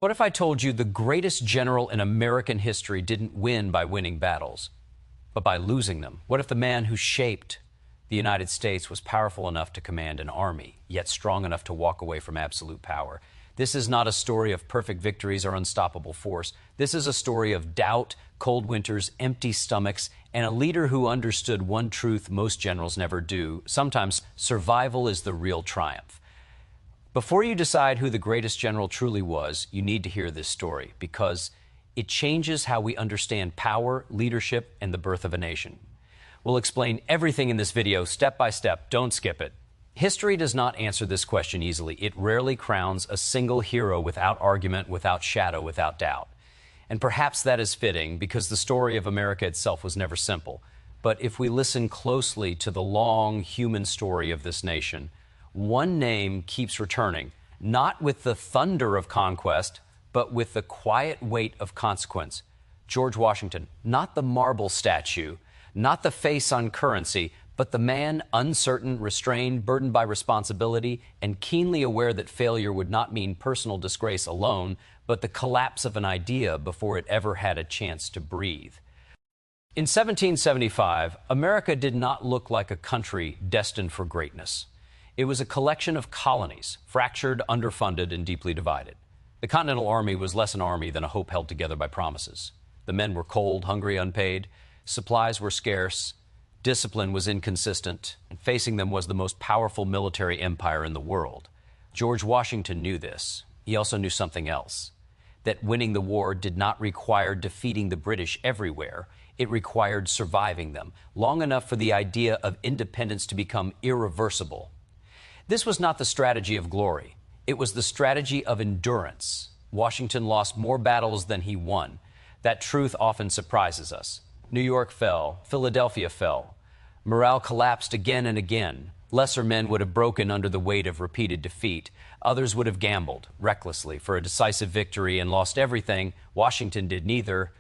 What if I told you the greatest general in American history didn't win by winning battles, but by losing them? What if the man who shaped the United States was powerful enough to command an army, yet strong enough to walk away from absolute power? This is not a story of perfect victories or unstoppable force. This is a story of doubt, cold winters, empty stomachs, and a leader who understood one truth most generals never do. Sometimes survival is the real triumph. Before you decide who the greatest general truly was, you need to hear this story because it changes how we understand power, leadership, and the birth of a nation. We'll explain everything in this video step by step. Don't skip it. History does not answer this question easily. It rarely crowns a single hero without argument, without shadow, without doubt. And perhaps that is fitting because the story of America itself was never simple. But if we listen closely to the long human story of this nation, one name keeps returning, not with the thunder of conquest, but with the quiet weight of consequence. George Washington, not the marble statue, not the face on currency, but the man uncertain, restrained, burdened by responsibility, and keenly aware that failure would not mean personal disgrace alone, but the collapse of an idea before it ever had a chance to breathe. In 1775, America did not look like a country destined for greatness. It was a collection of colonies, fractured, underfunded, and deeply divided. The Continental Army was less an army than a hope held together by promises. The men were cold, hungry, unpaid. Supplies were scarce. Discipline was inconsistent. And facing them was the most powerful military empire in the world. George Washington knew this. He also knew something else. That winning the war did not require defeating the British everywhere. It required surviving them, long enough for the idea of independence to become irreversible. This was not the strategy of glory. It was the strategy of endurance. Washington lost more battles than he won. That truth often surprises us. New York fell. Philadelphia fell. Morale collapsed again and again. Lesser men would have broken under the weight of repeated defeat. Others would have gambled recklessly for a decisive victory and lost everything. Washington did neither.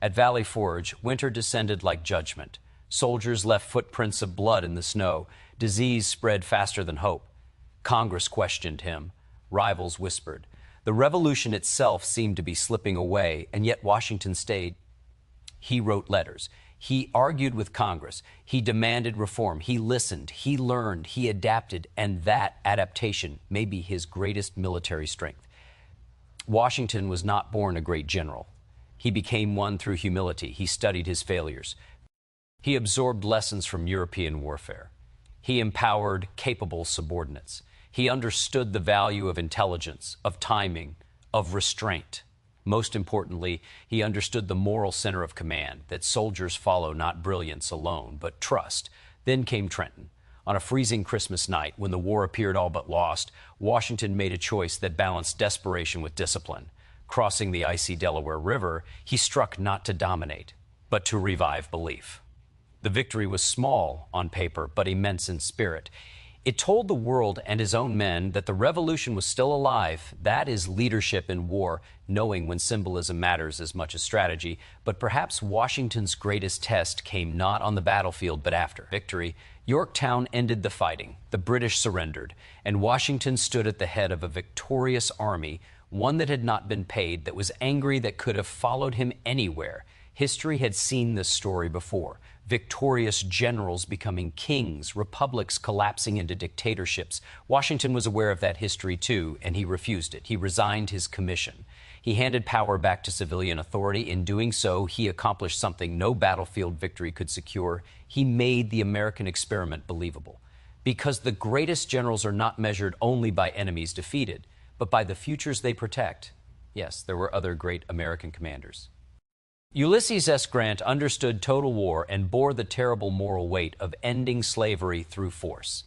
At Valley Forge, winter descended like judgment. Soldiers left footprints of blood in the snow. Disease spread faster than hope. Congress questioned him. Rivals whispered. The revolution itself seemed to be slipping away, and yet Washington stayed. He wrote letters. He argued with Congress. He demanded reform. He listened. He learned. He adapted. And that adaptation may be his greatest military strength. Washington was not born a great general. He became one through humility. He studied his failures. He absorbed lessons from European warfare. He empowered capable subordinates. He understood the value of intelligence, of timing, of restraint. Most importantly, he understood the moral center of command, that soldiers follow not brilliance alone, but trust. Then came Trenton. On a freezing Christmas night, when the war appeared all but lost, Washington made a choice that balanced desperation with discipline. Crossing the icy Delaware River, he struck not to dominate, but to revive belief. The victory was small on paper, but immense in spirit. It told the world and his own men that the revolution was still alive. That is leadership in war, knowing when symbolism matters as much as strategy. But perhaps Washington's greatest test came not on the battlefield, but after victory. Yorktown ended the fighting. The British surrendered, and Washington stood at the head of a victorious army, one that had not been paid, that was angry, that could have followed him anywhere. History had seen this story before. Victorious generals becoming kings, republics collapsing into dictatorships. Washington was aware of that history too, and he refused it. He resigned his commission. He handed power back to civilian authority. In doing so, he accomplished something no battlefield victory could secure. He made the American experiment believable. Because the greatest generals are not measured only by enemies defeated, but by the futures they protect. Yes, there were other great American commanders. Ulysses S. Grant understood total war and bore the terrible moral weight of ending slavery through force.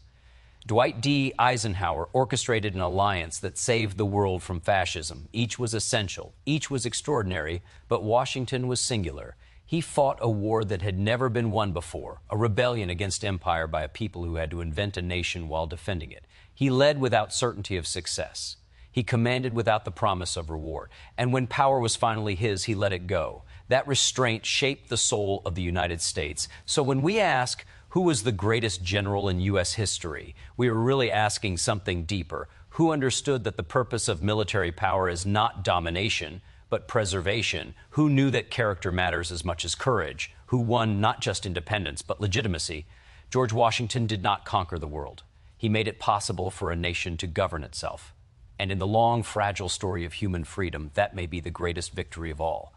Dwight D. Eisenhower orchestrated an alliance that saved the world from fascism. Each was essential, each was extraordinary, but Washington was singular. He fought a war that had never been won before, a rebellion against empire by a people who had to invent a nation while defending it. He led without certainty of success. He commanded without the promise of reward. And when power was finally his, he let it go. That restraint shaped the soul of the United States. So when we ask, who was the greatest general in U.S. history, we are really asking something deeper. Who understood that the purpose of military power is not domination, but preservation? Who knew that character matters as much as courage? Who won not just independence, but legitimacy? George Washington did not conquer the world. He made it possible for a nation to govern itself. And in the long, fragile story of human freedom, that may be the greatest victory of all.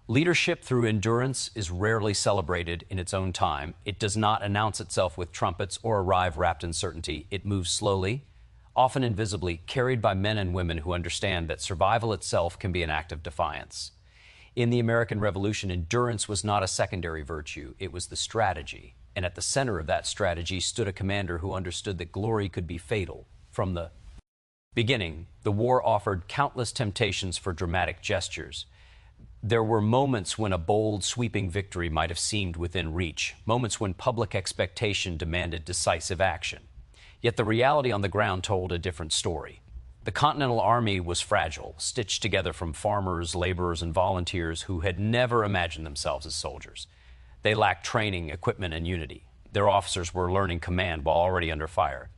Leadership through endurance is rarely celebrated in its own time. It does not announce itself with trumpets or arrive wrapped in certainty. It moves slowly, often invisibly, carried by men and women who understand that survival itself can be an act of defiance. In the American Revolution, endurance was not a secondary virtue. It was the strategy. And at the center of that strategy stood a commander who understood that glory could be fatal. From the beginning, the war offered countless temptations for dramatic gestures. There were moments when a bold, sweeping victory might have seemed within reach, moments when public expectation demanded decisive action. Yet the reality on the ground told a different story. The Continental Army was fragile, stitched together from farmers, laborers, and volunteers who had never imagined themselves as soldiers. They lacked training, equipment, and unity. Their officers were learning command while already under fire.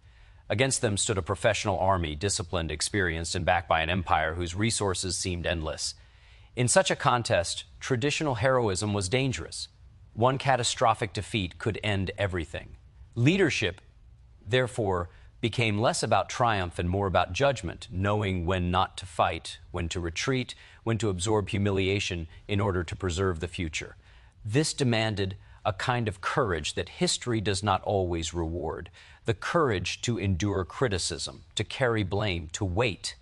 Against them stood a professional army, disciplined, experienced, and backed by an empire whose resources seemed endless. In such a contest, traditional heroism was dangerous. One catastrophic defeat could end everything. Leadership, therefore, became less about triumph and more about judgment, knowing when not to fight, when to retreat, when to absorb humiliation in order to preserve the future. This demanded a kind of courage that history does not always reward, the courage to endure criticism, to carry blame, to wait.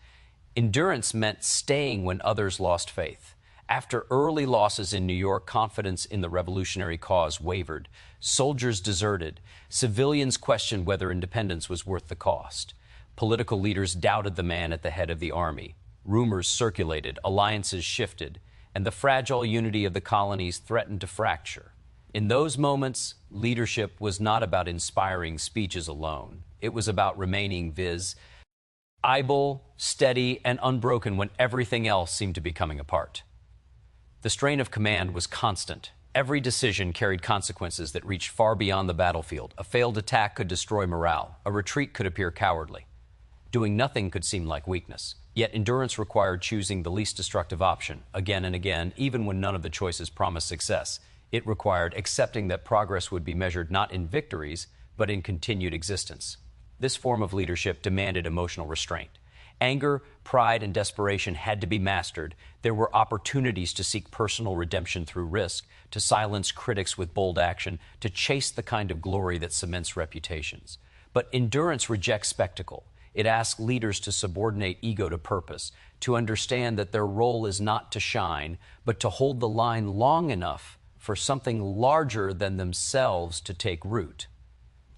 Endurance meant staying when others lost faith. After early losses in New York, confidence in the revolutionary cause wavered. Soldiers deserted. Civilians questioned whether independence was worth the cost. Political leaders doubted the man at the head of the army. Rumors circulated, alliances shifted, and the fragile unity of the colonies threatened to fracture. In those moments, leadership was not about inspiring speeches alone. It was about remaining visible, steady, and unbroken when everything else seemed to be coming apart. The strain of command was constant. Every decision carried consequences that reached far beyond the battlefield. A failed attack could destroy morale. A retreat could appear cowardly. Doing nothing could seem like weakness. Yet endurance required choosing the least destructive option again and again, even when none of the choices promised success. It required accepting that progress would be measured not in victories, but in continued existence. This form of leadership demanded emotional restraint. Anger, pride, and desperation had to be mastered. There were opportunities to seek personal redemption through risk, to silence critics with bold action, to chase the kind of glory that cements reputations. But endurance rejects spectacle. It asks leaders to subordinate ego to purpose, to understand that their role is not to shine, but to hold the line long enough for something larger than themselves to take root.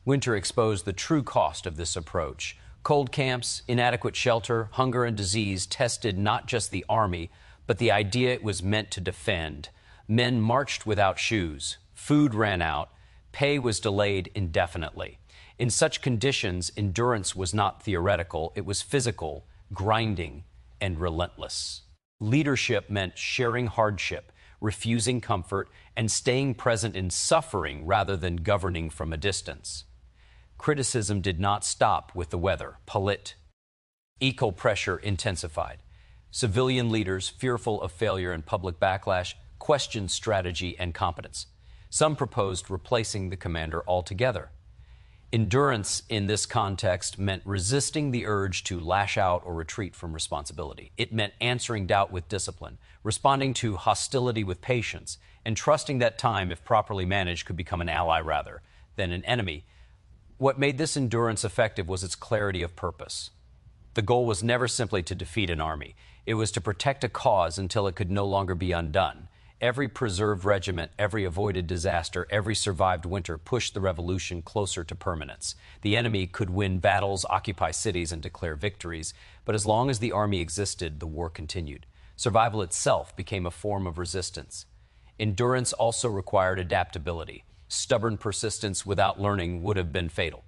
Winter exposed the true cost of this approach. Cold camps, inadequate shelter, hunger, and disease tested not just the army, but the idea it was meant to defend. Men marched without shoes. Food ran out. Pay was delayed indefinitely. In such conditions, endurance was not theoretical. It was physical, grinding, and relentless. Leadership meant sharing hardship, refusing comfort, and staying present in suffering rather than governing from a distance. Criticism did not stop with the weather. Political pressure intensified. Civilian leaders, fearful of failure and public backlash, questioned strategy and competence. Some proposed replacing the commander altogether. Endurance in this context meant resisting the urge to lash out or retreat from responsibility. It meant answering doubt with discipline, responding to hostility with patience, and trusting that time, if properly managed, could become an ally rather than an enemy. What made this endurance effective was its clarity of purpose. The goal was never simply to defeat an army. It was to protect a cause until it could no longer be undone. Every preserved regiment, every avoided disaster, every survived winter pushed the revolution closer to permanence. The enemy could win battles, occupy cities, and declare victories, but as long as the army existed, the war continued. Survival itself became a form of resistance. Endurance also required adaptability. Stubborn persistence without learning would have been fatal.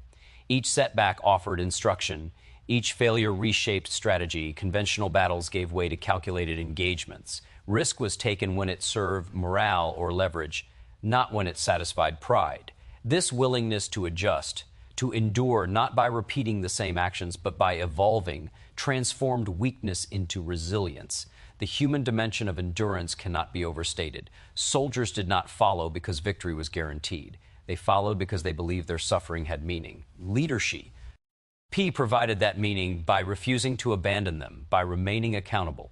Each setback offered instruction. Each failure reshaped strategy. Conventional battles gave way to calculated engagements. Risk was taken when it served morale or leverage, not when it satisfied pride. This willingness to adjust, to endure not by repeating the same actions, but by evolving, transformed weakness into resilience. The human dimension of endurance cannot be overstated. Soldiers did not follow because victory was guaranteed. They followed because they believed their suffering had meaning. Leadership provided that meaning by refusing to abandon them, by remaining accountable,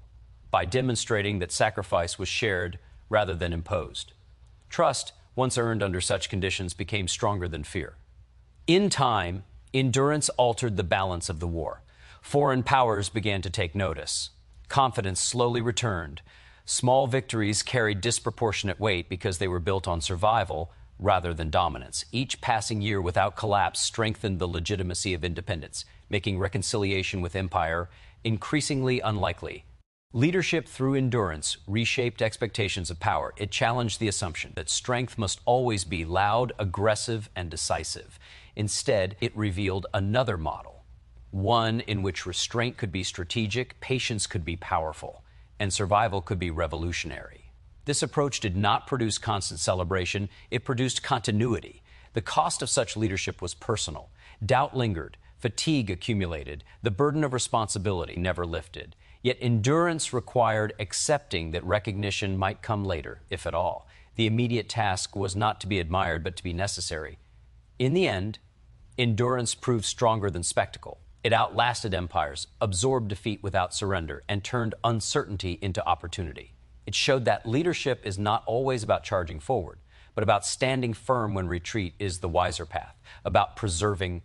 by demonstrating that sacrifice was shared rather than imposed. Trust, once earned under such conditions, became stronger than fear. In time, endurance altered the balance of the war. Foreign powers began to take notice. Confidence slowly returned. Small victories carried disproportionate weight because they were built on survival rather than dominance. Each passing year without collapse strengthened the legitimacy of independence, making reconciliation with empire increasingly unlikely. Leadership through endurance reshaped expectations of power. It challenged the assumption that strength must always be loud, aggressive, and decisive. Instead, it revealed another model, one in which restraint could be strategic, patience could be powerful, and survival could be revolutionary. This approach did not produce constant celebration, it produced continuity. The cost of such leadership was personal. Doubt lingered, fatigue accumulated, the burden of responsibility never lifted. Yet endurance required accepting that recognition might come later, if at all. The immediate task was not to be admired, but to be necessary. In the end, endurance proved stronger than spectacle. It outlasted empires, absorbed defeat without surrender, and turned uncertainty into opportunity. It showed that leadership is not always about charging forward, but about standing firm when retreat is the wiser path, about preserving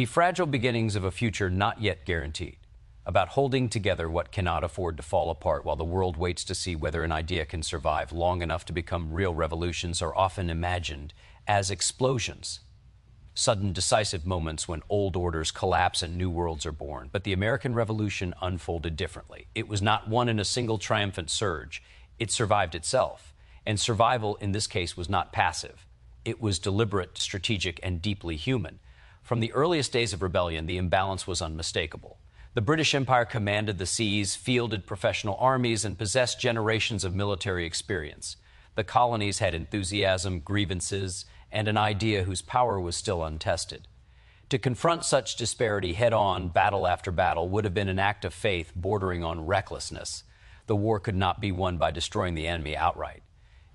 fragile beginnings of a future not yet guaranteed, about holding together what cannot afford to fall apart while the world waits to see whether an idea can survive long enough to become real. Revolutions are often imagined as explosions, sudden decisive moments when old orders collapse and new worlds are born. But the American Revolution unfolded differently. It was not won in a single triumphant surge. It survived itself. And survival in this case was not passive. It was deliberate, strategic, and deeply human. From the earliest days of rebellion, the imbalance was unmistakable. The British Empire commanded the seas, fielded professional armies, and possessed generations of military experience. The colonies had enthusiasm, grievances, and an idea whose power was still untested. To confront such disparity head-on, battle after battle, would have been an act of faith bordering on recklessness. The war could not be won by destroying the enemy outright.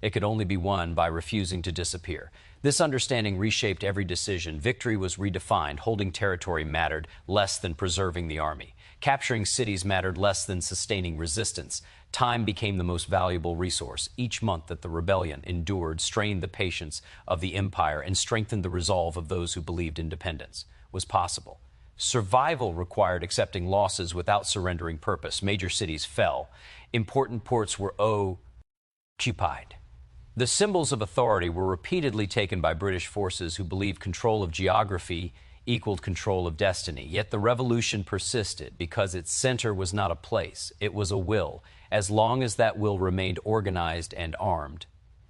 It could only be won by refusing to disappear. This understanding reshaped every decision. Victory was redefined. Holding territory mattered less than preserving the army. Capturing cities mattered less than sustaining resistance. Time became the most valuable resource. Each month that the rebellion endured strained the patience of the empire and strengthened the resolve of those who believed independence was possible. Survival required accepting losses without surrendering purpose. Major cities fell. Important ports were occupied. The symbols of authority were repeatedly taken by British forces who believed control of geography equaled control of destiny. Yet the revolution persisted because its center was not a place, it was a will. As long as that will remained organized and armed,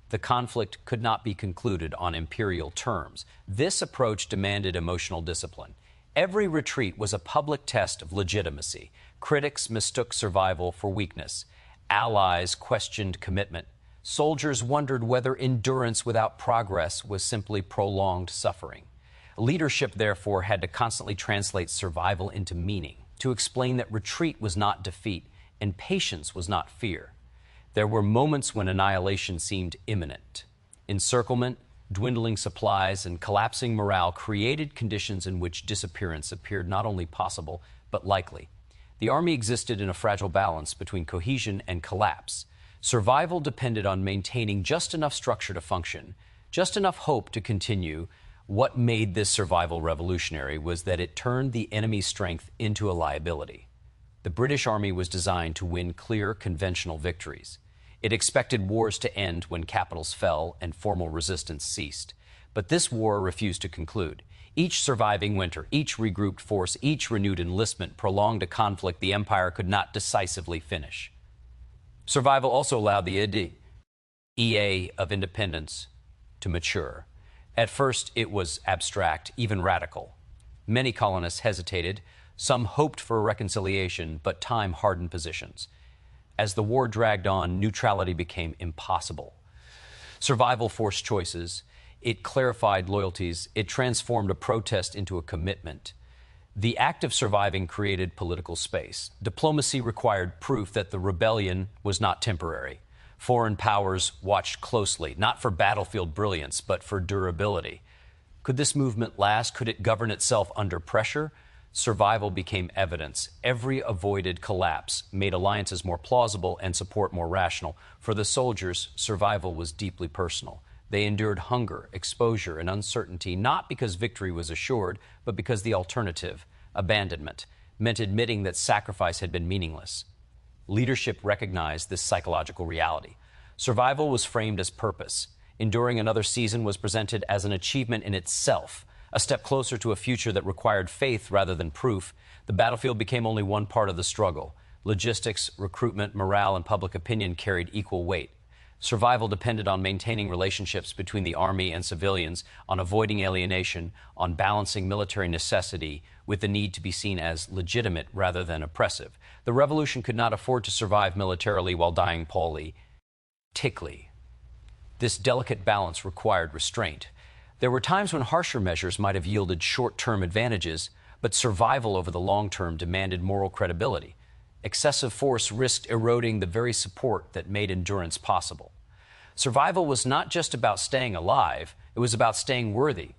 the conflict could not be concluded on imperial terms. This approach demanded emotional discipline. Every retreat was a public test of legitimacy. Critics mistook survival for weakness. Allies questioned commitment. Soldiers wondered whether endurance without progress was simply prolonged suffering. Leadership, therefore, had to constantly translate survival into meaning, to explain that retreat was not defeat and patience was not fear. There were moments when annihilation seemed imminent. Encirclement, dwindling supplies, and collapsing morale created conditions in which disappearance appeared not only possible, but likely. The army existed in a fragile balance between cohesion and collapse. Survival depended on maintaining just enough structure to function, just enough hope to continue. What made this survival revolutionary was that it turned the enemy's strength into a liability. The British Army was designed to win clear, conventional victories. It expected wars to end when capitals fell and formal resistance ceased. But this war refused to conclude. Each surviving winter, each regrouped force, each renewed enlistment prolonged a conflict the empire could not decisively finish. Survival also allowed the idea of independence to mature. At first, it was abstract, even radical. Many colonists hesitated. Some hoped for a reconciliation, but time hardened positions. As the war dragged on, neutrality became impossible. Survival forced choices. It clarified loyalties. It transformed a protest into a commitment. The act of surviving created political space. Diplomacy required proof that the rebellion was not temporary. Foreign powers watched closely, not for battlefield brilliance, but for durability. Could this movement last? Could it govern itself under pressure? Survival became evidence. Every avoided collapse made alliances more plausible and support more rational. For the soldiers, survival was deeply personal. They endured hunger, exposure, and uncertainty, not because victory was assured, but because the alternative, abandonment, meant admitting that sacrifice had been meaningless. Leadership recognized this psychological reality. Survival was framed as purpose. Enduring another season was presented as an achievement in itself, a step closer to a future that required faith rather than proof. The battlefield became only one part of the struggle. Logistics, recruitment, morale, and public opinion carried equal weight. Survival depended on maintaining relationships between the army and civilians, on avoiding alienation, on balancing military necessity with the need to be seen as legitimate rather than oppressive. The revolution could not afford to survive militarily while dying politically. This delicate balance required restraint. There were times when harsher measures might have yielded short-term advantages, but survival over the long term demanded moral credibility. Excessive force risked eroding the very support that made endurance possible. Survival was not just about staying alive, it was about staying worthy.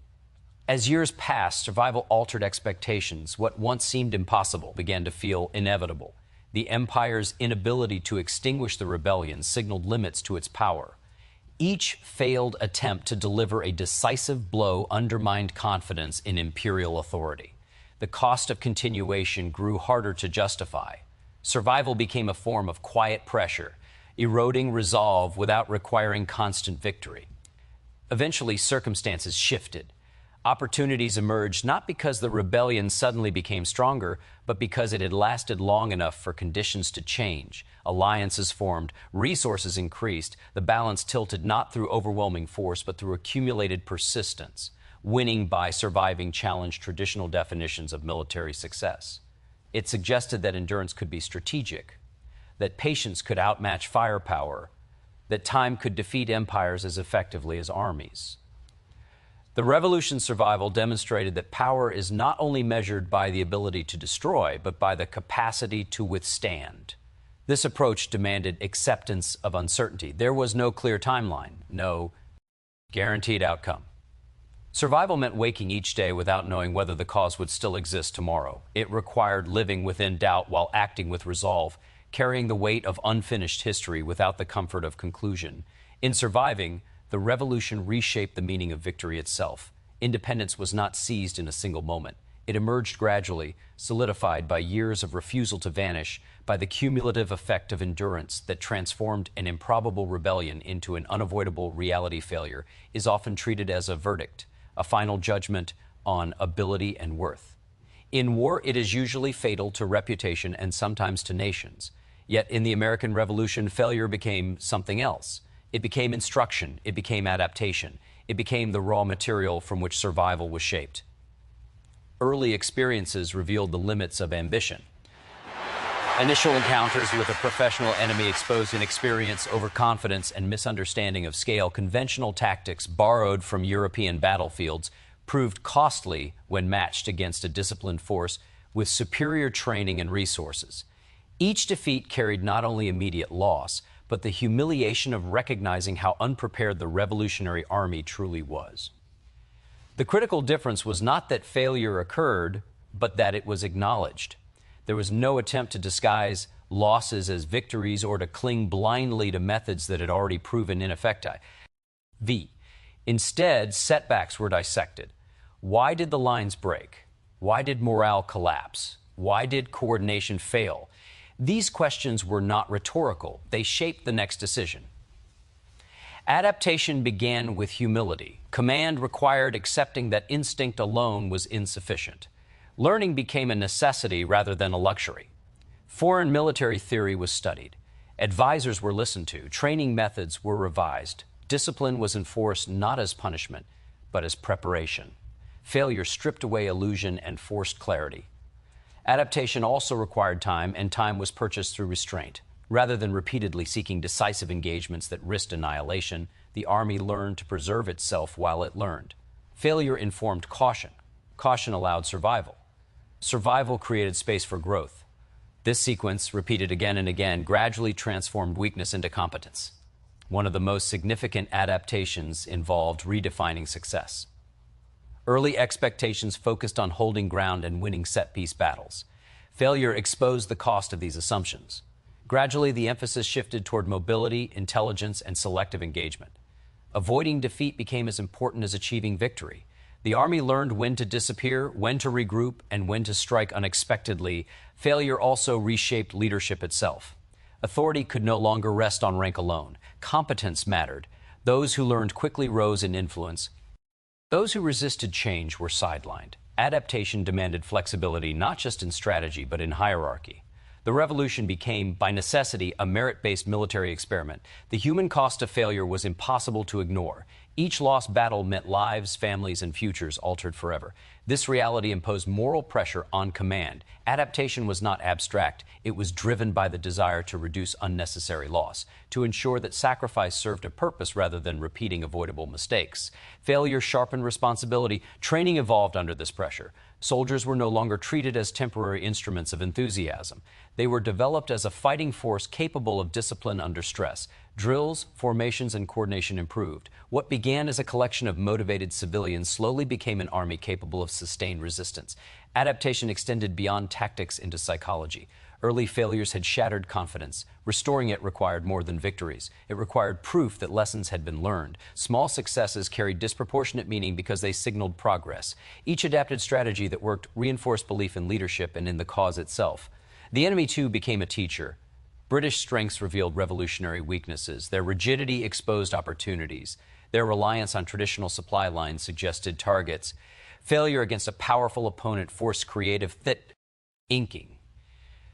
As years passed, survival altered expectations. What once seemed impossible began to feel inevitable. The empire's inability to extinguish the rebellion signaled limits to its power. Each failed attempt to deliver a decisive blow undermined confidence in imperial authority. The cost of continuation grew harder to justify. Survival became a form of quiet pressure, eroding resolve without requiring constant victory. Eventually, circumstances shifted. Opportunities emerged not because the rebellion suddenly became stronger, but because it had lasted long enough for conditions to change. Alliances formed, resources increased, the balance tilted not through overwhelming force, but through accumulated persistence. Winning by surviving challenged traditional definitions of military success. It suggested that endurance could be strategic, that patience could outmatch firepower, that time could defeat empires as effectively as armies. The revolution's survival demonstrated that power is not only measured by the ability to destroy, but by the capacity to withstand. This approach demanded acceptance of uncertainty. There was no clear timeline, no guaranteed outcome. Survival meant waking each day without knowing whether the cause would still exist tomorrow. It required living within doubt while acting with resolve, carrying the weight of unfinished history without the comfort of conclusion. In surviving, the revolution reshaped the meaning of victory itself. Independence was not seized in a single moment. It emerged gradually, solidified by years of refusal to vanish, by the cumulative effect of endurance that transformed an improbable rebellion into an unavoidable reality. Failure is often treated as a verdict, a final judgment on ability and worth. In war, it is usually fatal to reputation and sometimes to nations. Yet in the American Revolution, failure became something else. It became instruction. It became adaptation. It became the raw material from which survival was shaped. Early experiences revealed the limits of ambition. Initial encounters with a professional enemy exposed inexperience, overconfidence, and misunderstanding of scale. Conventional tactics borrowed from European battlefields proved costly when matched against a disciplined force with superior training and resources. Each defeat carried not only immediate loss, but the humiliation of recognizing how unprepared the Revolutionary Army truly was. The critical difference was not that failure occurred, but that it was acknowledged. There was no attempt to disguise losses as victories or to cling blindly to methods that had already proven ineffective. Instead, setbacks were dissected. Why did the lines break? Why did morale collapse? Why did coordination fail? These questions were not rhetorical. They shaped the next decision. Adaptation began with humility. Command required accepting that instinct alone was insufficient. Learning became a necessity rather than a luxury. Foreign military theory was studied. Advisors were listened to. Training methods were revised. Discipline was enforced not as punishment, but as preparation. Failure stripped away illusion and forced clarity. Adaptation also required time, and time was purchased through restraint. Rather than repeatedly seeking decisive engagements that risked annihilation, the Army learned to preserve itself while it learned. Failure informed caution. Caution allowed survival. Survival created space for growth. This sequence, repeated again and again, gradually transformed weakness into competence. One of the most significant adaptations involved redefining success. Early expectations focused on holding ground and winning set-piece battles. Failure exposed the cost of these assumptions. Gradually, the emphasis shifted toward mobility, intelligence, and selective engagement. Avoiding defeat became as important as achieving victory. The Army learned when to disappear, when to regroup, and when to strike unexpectedly. Failure also reshaped leadership itself. Authority could no longer rest on rank alone. Competence mattered. Those who learned quickly rose in influence. Those who resisted change were sidelined. Adaptation demanded flexibility not just in strategy, but in hierarchy. The revolution became, by necessity, a merit-based military experiment. The human cost of failure was impossible to ignore. Each lost battle meant lives, families, and futures altered forever. This reality imposed moral pressure on command. Adaptation was not abstract. It was driven by the desire to reduce unnecessary loss, to ensure that sacrifice served a purpose rather than repeating avoidable mistakes. Failure sharpened responsibility. Training evolved under this pressure. Soldiers were no longer treated as temporary instruments of enthusiasm. They were developed as a fighting force capable of discipline under stress. Drills, formations, and coordination improved. What began as a collection of motivated civilians slowly became an army capable of sustained resistance. Adaptation extended beyond tactics into psychology. Early failures had shattered confidence. Restoring it required more than victories. It required proof that lessons had been learned. Small successes carried disproportionate meaning because they signaled progress. Each adapted strategy that worked reinforced belief in leadership and in the cause itself. The enemy, too, became a teacher. British strengths revealed revolutionary weaknesses. Their rigidity exposed opportunities. Their reliance on traditional supply lines suggested targets. Failure against a powerful opponent forced creative inking.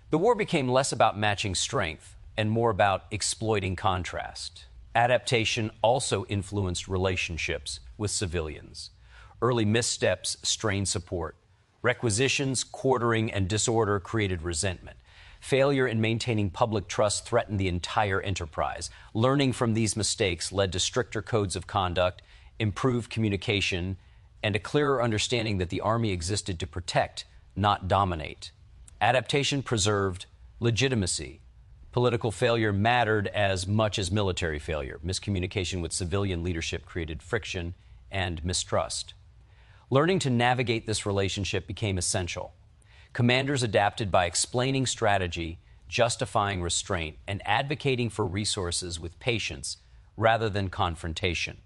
The war became less about matching strength and more about exploiting contrast. Adaptation also influenced relationships with civilians. Early missteps strained support. Requisitions, quartering, and disorder created resentment. Failure in maintaining public trust threatened the entire enterprise. Learning from these mistakes led to stricter codes of conduct, improved communication, and a clearer understanding that the Army existed to protect, not dominate. Adaptation preserved legitimacy. Political failure mattered as much as military failure. Miscommunication with civilian leadership created friction and mistrust. Learning to navigate this relationship became essential. Commanders adapted by explaining strategy, justifying restraint, and advocating for resources with patience rather than confrontation.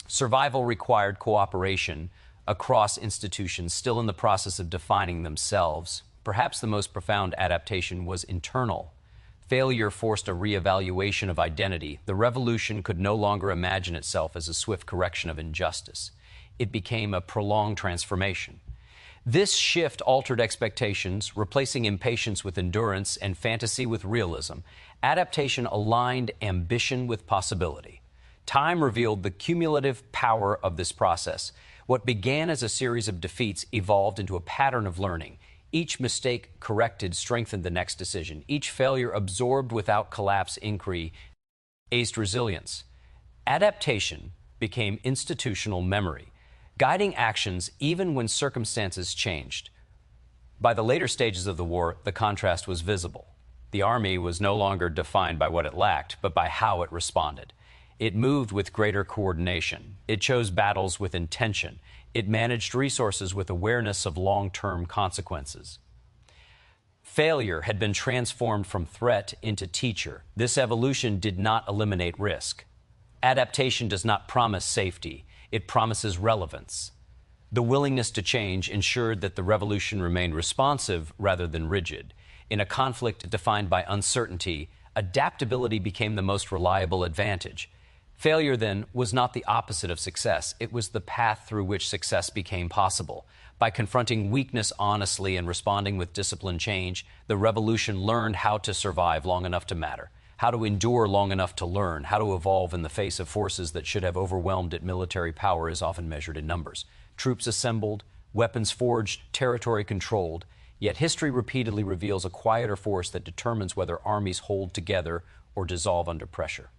Survival required cooperation across institutions still in the process of defining themselves. Perhaps the most profound adaptation was internal. Failure forced a reevaluation of identity. The revolution could no longer imagine itself as a swift correction of injustice. It became a prolonged transformation. This shift altered expectations, replacing impatience with endurance and fantasy with realism. Adaptation aligned ambition with possibility. Time revealed the cumulative power of this process. What began as a series of defeats evolved into a pattern of learning. Each mistake corrected strengthened the next decision. Each failure absorbed without collapse increased resilience. Adaptation became institutional memory, guiding actions even when circumstances changed. By the later stages of the war, the contrast was visible. The Army was no longer defined by what it lacked, but by how it responded. It moved with greater coordination. It chose battles with intention. It managed resources with awareness of long-term consequences. Failure had been transformed from threat into teacher. This evolution did not eliminate risk. Adaptation does not promise safety. It promises relevance. The willingness to change ensured that the revolution remained responsive rather than rigid. In a conflict defined by uncertainty, adaptability became the most reliable advantage. Failure, then, was not the opposite of success. It was the path through which success became possible. By confronting weakness honestly and responding with disciplined change, the revolution learned how to survive long enough to matter, how to endure long enough to learn, how to evolve in the face of forces that should have overwhelmed it. Military power is often measured in numbers. Troops assembled, weapons forged, territory controlled. Yet history repeatedly reveals a quieter force that determines whether armies hold together or dissolve under pressure.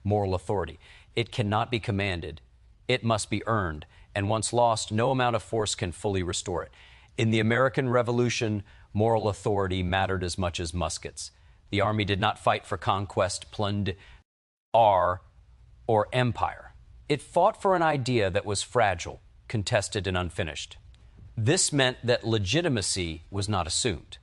Moral authority. It cannot be commanded. It must be earned. And once lost, no amount of force can fully restore it. In the American Revolution, moral authority mattered as much as muskets. The army did not fight for conquest, plunder, or empire. It fought for an idea that was fragile, contested, and unfinished. This meant that legitimacy was not assumed.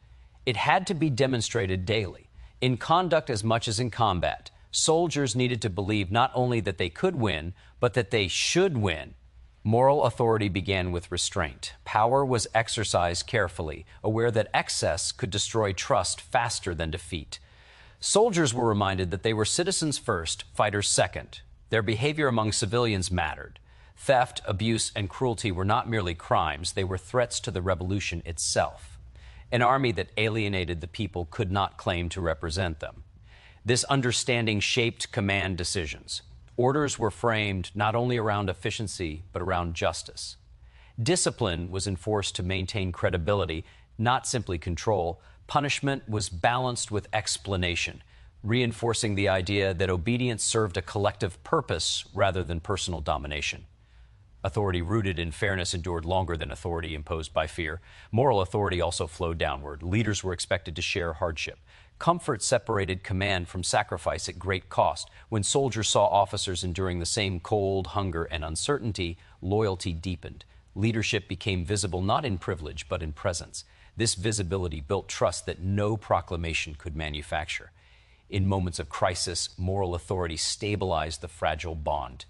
It had to be demonstrated daily, in conduct as much as in combat. Soldiers needed to believe not only that they could win, but that they should win. Moral authority began with restraint. Power was exercised carefully, aware that excess could destroy trust faster than defeat. Soldiers were reminded that they were citizens first, fighters second. Their behavior among civilians mattered. Theft, abuse, and cruelty were not merely crimes, they were threats to the revolution itself. An army that alienated the people could not claim to represent them. This understanding shaped command decisions. Orders were framed not only around efficiency, but around justice. Discipline was enforced to maintain credibility, not simply control. Punishment was balanced with explanation, reinforcing the idea that obedience served a collective purpose rather than personal domination. Authority rooted in fairness endured longer than authority imposed by fear. Moral authority also flowed downward. Leaders were expected to share hardship. Comfort separated command from sacrifice at great cost. When soldiers saw officers enduring the same cold, hunger, and uncertainty, loyalty deepened. Leadership became visible not in privilege, but in presence. This visibility built trust that no proclamation could manufacture. In moments of crisis, moral authority stabilized the fragile bond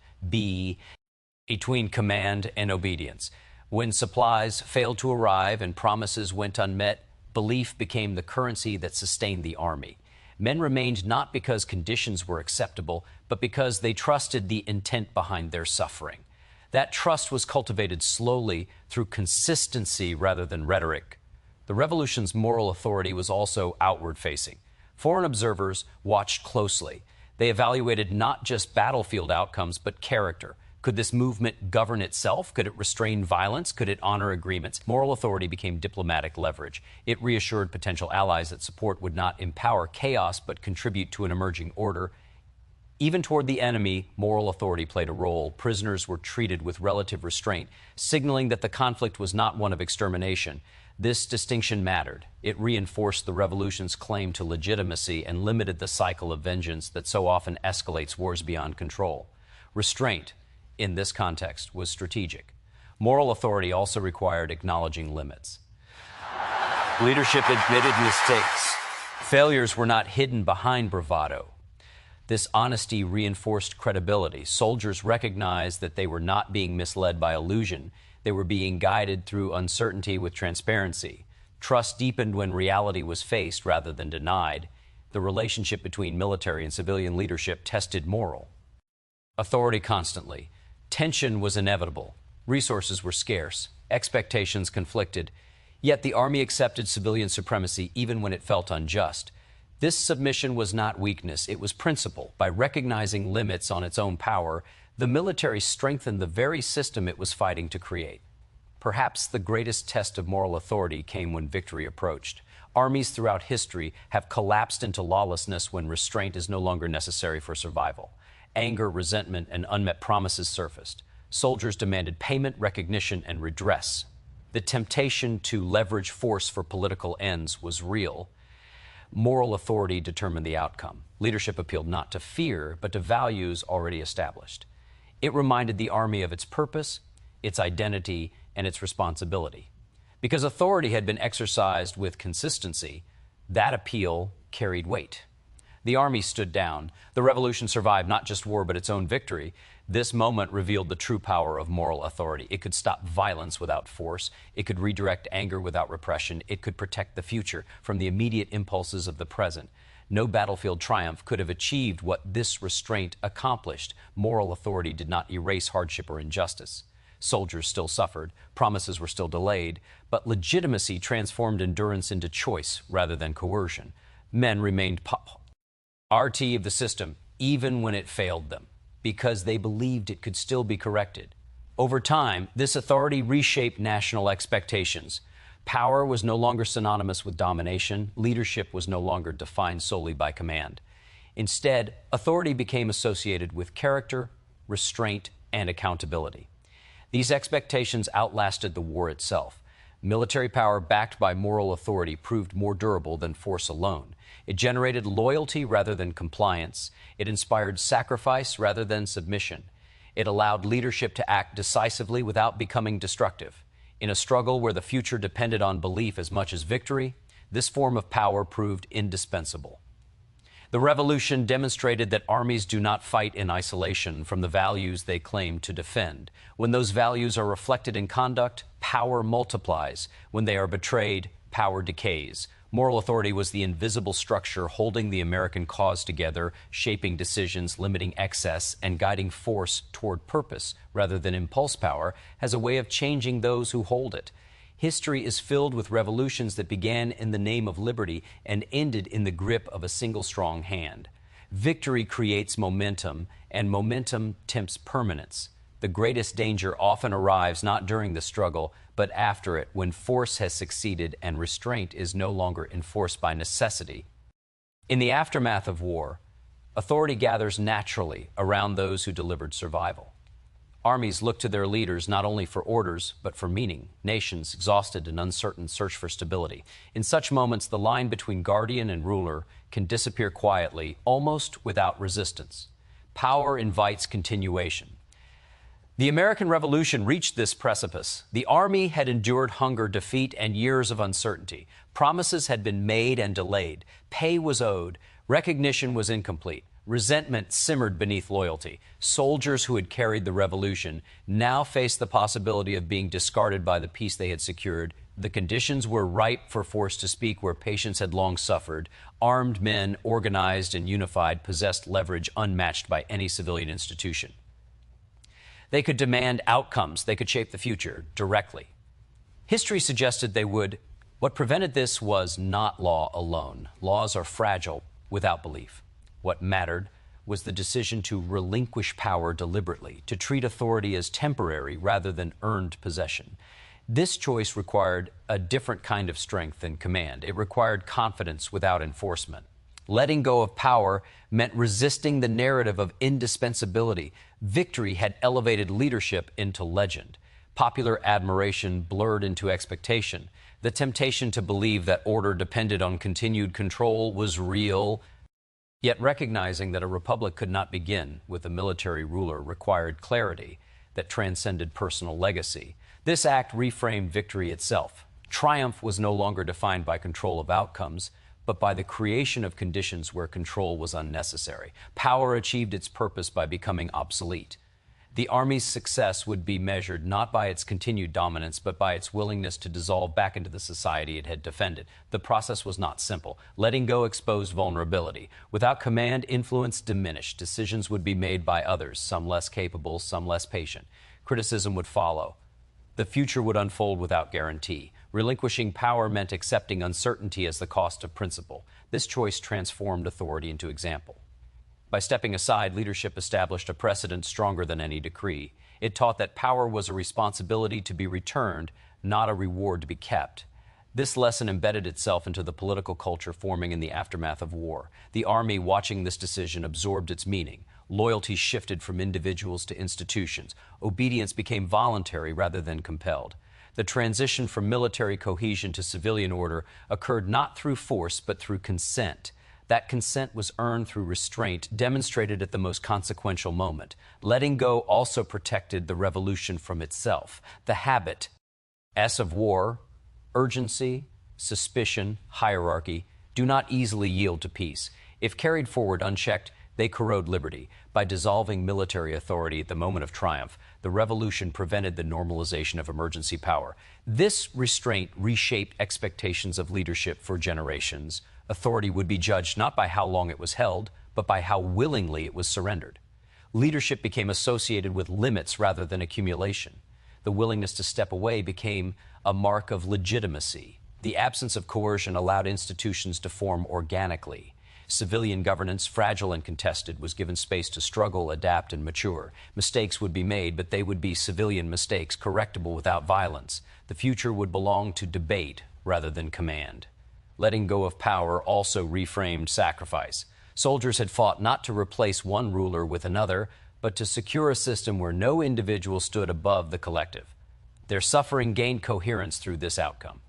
between command and obedience. When supplies failed to arrive and promises went unmet, belief became the currency that sustained the army. Men remained not because conditions were acceptable, but because they trusted the intent behind their suffering. That trust was cultivated slowly through consistency rather than rhetoric. The revolution's moral authority was also outward-facing. Foreign observers watched closely. They evaluated not just battlefield outcomes, but character. Could this movement govern itself? Could it restrain violence? Could it honor agreements? Moral authority became diplomatic leverage. It reassured potential allies that support would not empower chaos, but contribute to an emerging order. Even toward the enemy, moral authority played a role. Prisoners were treated with relative restraint, signaling that the conflict was not one of extermination. This distinction mattered. It reinforced the revolution's claim to legitimacy and limited the cycle of vengeance that so often escalates wars beyond control. Restraint, in this context, was strategic. Moral authority also required acknowledging limits. Leadership admitted mistakes. Failures were not hidden behind bravado. This honesty reinforced credibility. Soldiers recognized that they were not being misled by illusion. They were being guided through uncertainty with transparency. Trust deepened when reality was faced rather than denied. The relationship between military and civilian leadership tested moral authority constantly. Tension was inevitable. Resources were scarce. Expectations conflicted. Yet the army accepted civilian supremacy even when it felt unjust. This submission was not weakness, it was principle. By recognizing limits on its own power, the military strengthened the very system it was fighting to create. Perhaps the greatest test of moral authority came when victory approached. Armies throughout history have collapsed into lawlessness when restraint is no longer necessary for survival. Anger, resentment, and unmet promises surfaced. Soldiers demanded payment, recognition, and redress. The temptation to leverage force for political ends was real. Moral authority determined the outcome. Leadership appealed not to fear, but to values already established. It reminded the army of its purpose, its identity, and its responsibility. Because authority had been exercised with consistency, that appeal carried weight. The army stood down. The revolution survived not just war, but its own victory. This moment revealed the true power of moral authority. It could stop violence without force. It could redirect anger without repression. It could protect the future from the immediate impulses of the present. No battlefield triumph could have achieved what this restraint accomplished. Moral authority did not erase hardship or injustice. Soldiers still suffered. Promises were still delayed. But legitimacy transformed endurance into choice rather than coercion. Men remained RT of the system, even when it failed them, because they believed it could still be corrected. Over time, this authority reshaped national expectations. Power was no longer synonymous with domination. Leadership was no longer defined solely by command. Instead, authority became associated with character, restraint, and accountability. These expectations outlasted the war itself. Military power backed by moral authority proved more durable than force alone. It generated loyalty rather than compliance. It inspired sacrifice rather than submission. It allowed leadership to act decisively without becoming destructive. In a struggle where the future depended on belief as much as victory, this form of power proved indispensable. The revolution demonstrated that armies do not fight in isolation from the values they claim to defend. When those values are reflected in conduct, power multiplies. When they are betrayed, power decays. Moral authority was the invisible structure holding the American cause together, shaping decisions, limiting excess, and guiding force toward purpose rather than impulse power, has a way of changing those who hold it. History is filled with revolutions that began in the name of liberty and ended in the grip of a single strong hand. Victory creates momentum, and momentum tempts permanence. The greatest danger often arrives not during the struggle, but after it, when force has succeeded and restraint is no longer enforced by necessity. In the aftermath of war, authority gathers naturally around those who delivered survival. Armies look to their leaders not only for orders, but for meaning. Nations, exhausted and uncertain, search for stability. In such moments, the line between guardian and ruler can disappear quietly, almost without resistance. Power invites continuation. The American Revolution reached this precipice. The Army had endured hunger, defeat, and years of uncertainty. Promises had been made and delayed. Pay was owed. Recognition was incomplete. Resentment simmered beneath loyalty. Soldiers who had carried the revolution now faced the possibility of being discarded by the peace they had secured. The conditions were ripe for force to speak where patience had long suffered. Armed men, organized and unified, possessed leverage unmatched by any civilian institution. They could demand outcomes. They could shape the future directly. History suggested they would. What prevented this was not law alone. Laws are fragile without belief. What mattered was the decision to relinquish power deliberately, to treat authority as temporary rather than earned possession. This choice required a different kind of strength than command. It required confidence without enforcement. Letting go of power meant resisting the narrative of indispensability. Victory had elevated leadership into legend. Popular admiration blurred into expectation. The temptation to believe that order depended on continued control was real. Yet recognizing that a republic could not begin with a military ruler required clarity that transcended personal legacy. This act reframed victory itself. Triumph was no longer defined by control of outcomes, but by the creation of conditions where control was unnecessary. Power achieved its purpose by becoming obsolete. The Army's success would be measured not by its continued dominance, but by its willingness to dissolve back into the society it had defended. The process was not simple. Letting go exposed vulnerability. Without command, influence diminished. Decisions would be made by others, some less capable, some less patient. Criticism would follow. The future would unfold without guarantee. Relinquishing power meant accepting uncertainty as the cost of principle. This choice transformed authority into example. By stepping aside, leadership established a precedent stronger than any decree. It taught that power was a responsibility to be returned, not a reward to be kept. This lesson embedded itself into the political culture forming in the aftermath of war. The Army, watching this decision, absorbed its meaning. Loyalty shifted from individuals to institutions. Obedience became voluntary rather than compelled. The transition from military cohesion to civilian order occurred not through force, but through consent. That consent was earned through restraint, demonstrated at the most consequential moment. Letting go also protected the revolution from itself. The habit, of war, urgency, suspicion, hierarchy, do not easily yield to peace. If carried forward unchecked, they corrode liberty. By dissolving military authority at the moment of triumph, the revolution prevented the normalization of emergency power. This restraint reshaped expectations of leadership for generations. Authority would be judged not by how long it was held, but by how willingly it was surrendered. Leadership became associated with limits rather than accumulation. The willingness to step away became a mark of legitimacy. The absence of coercion allowed institutions to form organically. Civilian governance, fragile and contested, was given space to struggle, adapt, and mature. Mistakes would be made, but they would be civilian mistakes, correctable without violence. The future would belong to debate rather than command. Letting go of power also reframed sacrifice. Soldiers had fought not to replace one ruler with another, but to secure a system where no individual stood above the collective. Their suffering gained coherence through this outcome.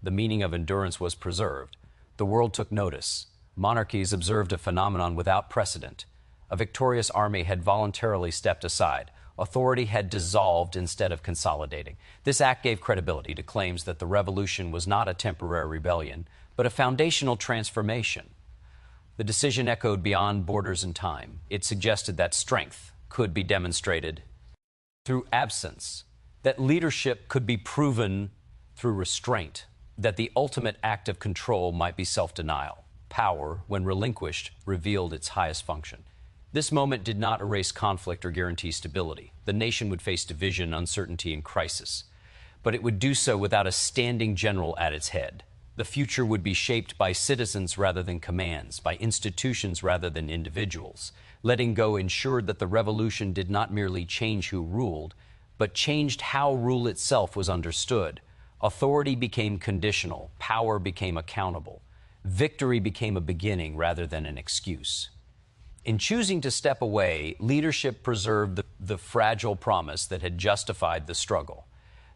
The meaning of endurance was preserved. The world took notice. Monarchies observed a phenomenon without precedent. A victorious army had voluntarily stepped aside. Authority had dissolved instead of consolidating. This act gave credibility to claims that the revolution was not a temporary rebellion, but a foundational transformation. The decision echoed beyond borders and time. It suggested that strength could be demonstrated through absence, that leadership could be proven through restraint, that the ultimate act of control might be self-denial. Power, when relinquished, revealed its highest function. This moment did not erase conflict or guarantee stability. The nation would face division, uncertainty, and crisis. But it would do so without a standing general at its head. The future would be shaped by citizens rather than commands, by institutions rather than individuals. Letting go ensured that the revolution did not merely change who ruled, but changed how rule itself was understood. Authority became conditional. Power became accountable. Victory became a beginning rather than an excuse. In choosing to step away, leadership preserved the fragile promise that had justified the struggle.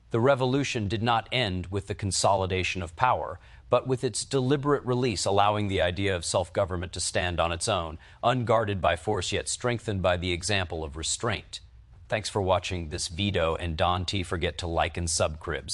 The revolution did not end with the consolidation of power, but with its deliberate release, allowing the idea of self-government to stand on its own, unguarded by force yet strengthened by the example of restraint. Thanks for watching this video, and don't forget to like and subscribe.